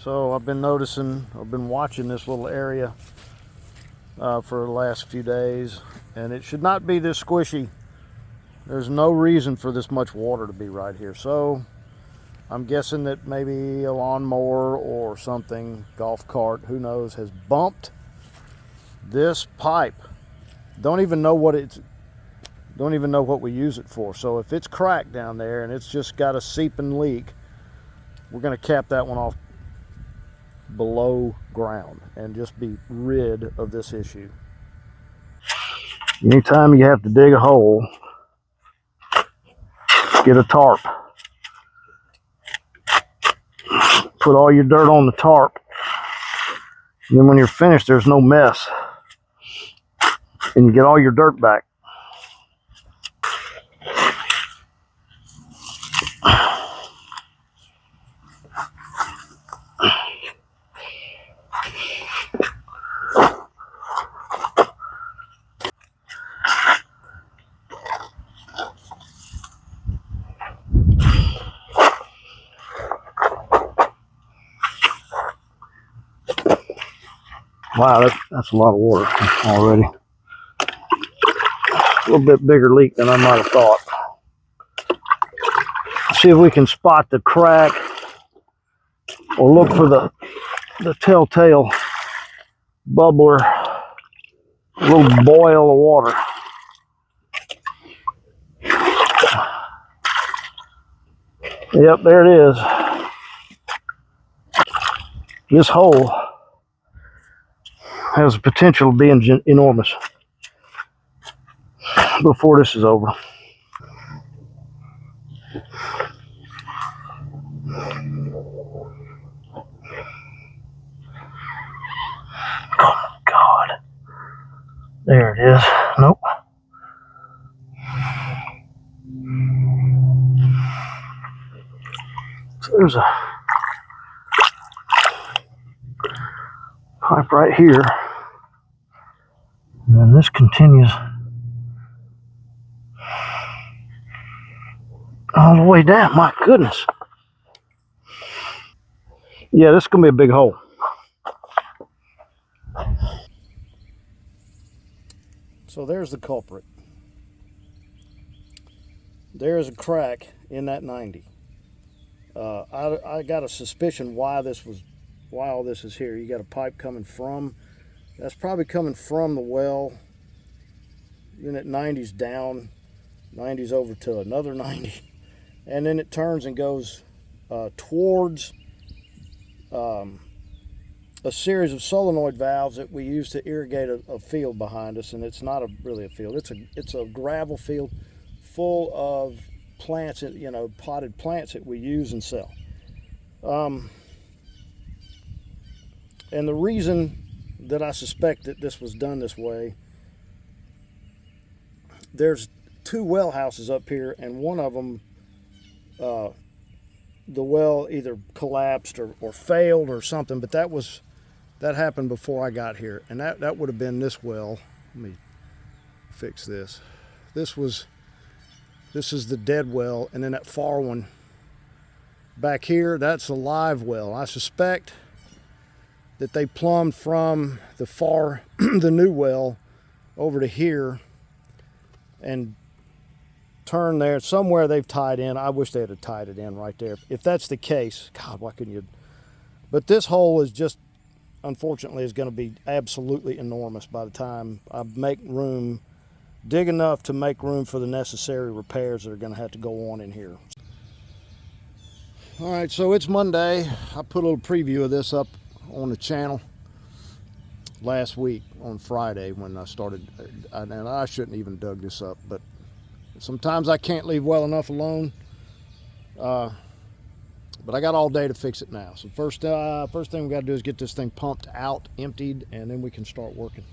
So I've been noticing, I've been watching this little area for the last few days, and it should not be this squishy. There's no reason for this much water to be right here. So I'm guessing that maybe a lawnmower or something, golf cart, who knows, has bumped this pipe. Don't even know what we use it for. So if it's cracked down there and it's just got a seeping leak, we're going to cap that one off below ground and just be rid of this issue. Anytime you have to dig a hole, get a tarp. Put all your dirt on the tarp. And then when you're finished, there's no mess. And you get all your dirt back. Wow, that's a lot of water already. A little bit bigger leak than I might have thought. See if we can spot the crack or look for the telltale bubbler, a little boil of water. Yep, there it is. This hole has the potential of being enormous before this is over. Oh God. There it is. Nope. So there's a pipe right here. And then this continues all the way down. My goodness. Yeah, this is going to be a big hole. So there's the culprit. There is a crack in that 90. I got a suspicion why all this is here. You got a pipe coming from, that's probably coming from the well. Unit 90's down, 90's over to another 90, and then it turns and goes towards a series of solenoid valves that we use to irrigate a field behind us. And it's not really a field, it's a gravel field full of plants, potted plants that we use and sell. And the reason that I suspect that this was done this way, there's two well houses up here, and one of them, the well either collapsed or failed or something, but that happened before I got here, and that would have been this well. Let me fix this. This is the dead well, and then that far one back here, that's a live well. I suspect that they plumbed from the new well over to here and turned there. Somewhere they've tied in. I wish they had tied it in right there. If that's the case, God, why couldn't you? But this hole is just, unfortunately, is going to be absolutely enormous by the time I make room, dig enough to make room for the necessary repairs that are going to have to go on in here. All right, so it's Monday. I put a little preview of this up on the channel last week on Friday when I started, and I shouldn't even dug this up, but sometimes I can't leave well enough alone. But I got all day to fix it now. So first thing we got to do is get this thing pumped out, emptied, and then we can start working.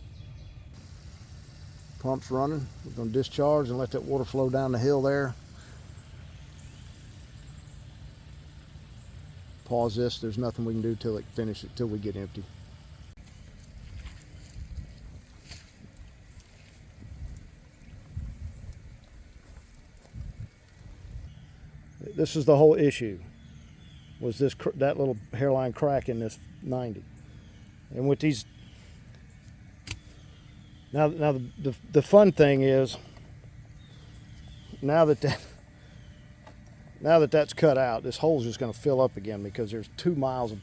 Pump's running. We're going to discharge and let that water flow down the hill there. Pause this. There's nothing we can do till it finishes, till we get empty. This is the whole issue. was that little hairline crack in this 90. And with these, now the fun thing is, now that that's cut out, this hole's just going to fill up again because there's 2 miles of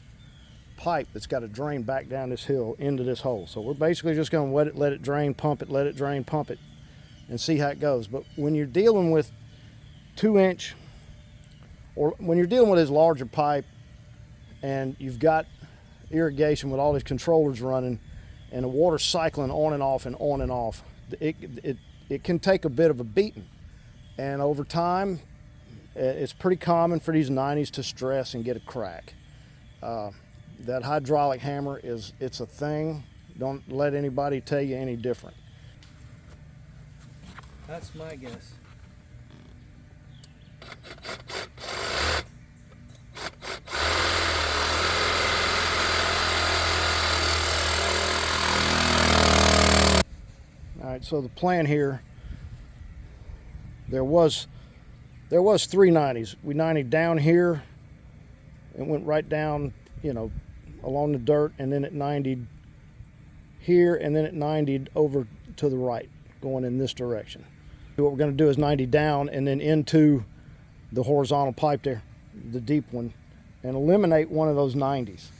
pipe that's got to drain back down this hill into this hole. So we're basically just going to let it drain, pump it, let it drain, pump it, and see how it goes. But when you're dealing with 2-inch, or when you're dealing with this larger pipe and you've got irrigation with all these controllers running and the water cycling on and off and on and off, it can take a bit of a beating. And over time, it's pretty common for these 90s to stress and get a crack. That hydraulic hammer it's a thing. Don't let anybody tell you any different. That's my guess. All right, so the plan here, there was 3 90s. We 90'd down here and went right down, along the dirt, and then it 90'd here, and then it 90'd over to the right, going in this direction. What we're going to do is 90 down and then into the horizontal pipe there, the deep one, and eliminate one of those 90s.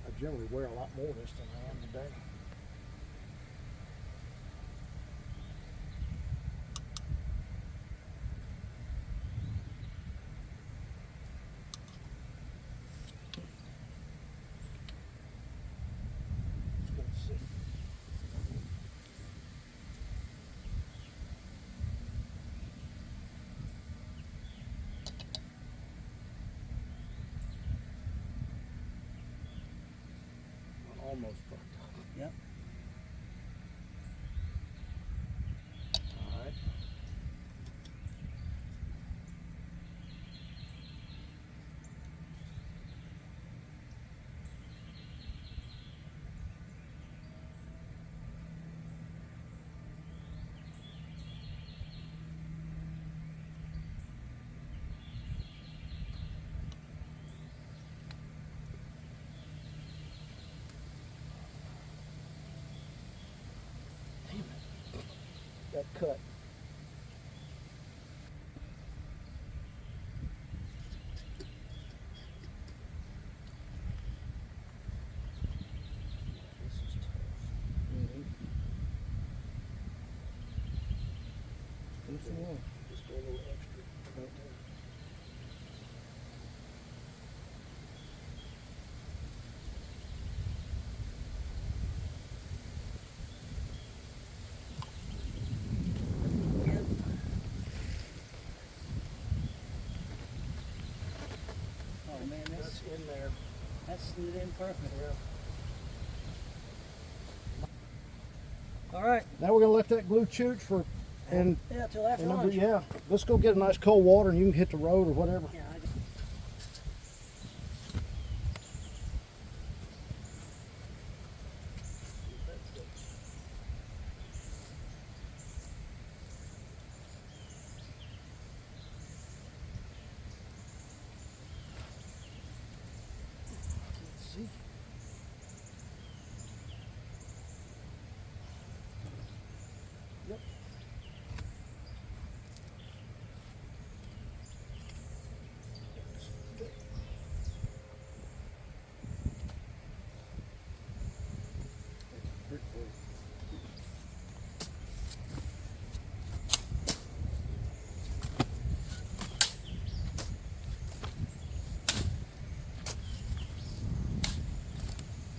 I generally wear a lot more of this than I am today. Let's see. Almost fucked up. Yep. All right. That cut. This is tough. Do some more. Just go a little extra right there. Oh man, That's in there. that's slid in perfect. Yeah. All right. Now we're gonna let that glue chooch for, and Yeah, till after and lunch. yeah, let's go get a nice cold water and you can hit the road or whatever. Yeah, See?